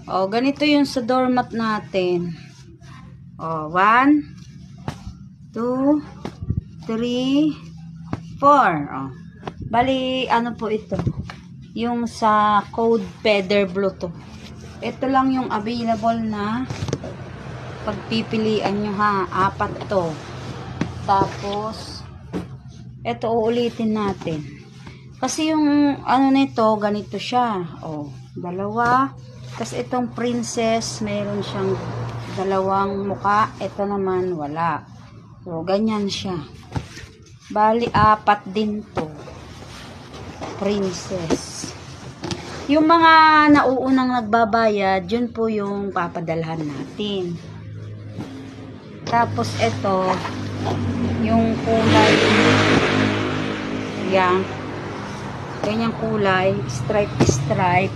O, ganito yung sa doormat natin. O, 1, 2, 3, 4. O, bali, ano po ito? Yung sa Code Feather Blue to. Ito lang yung available na pagpipilian nyo ha. 4 to. Tapos, ito uulitin natin. Kasi yung ano nito, ganito siya. O, 2. Tapos itong princess, mayroon siyang 2 muka. Ito naman, wala. So, ganyan siya. Bali, 4 din to. Princess. Yung mga nauunang nagbabayad, yun po yung papadalhan natin. Tapos ito, yung kulay, yan, ganyang kulay, stripe,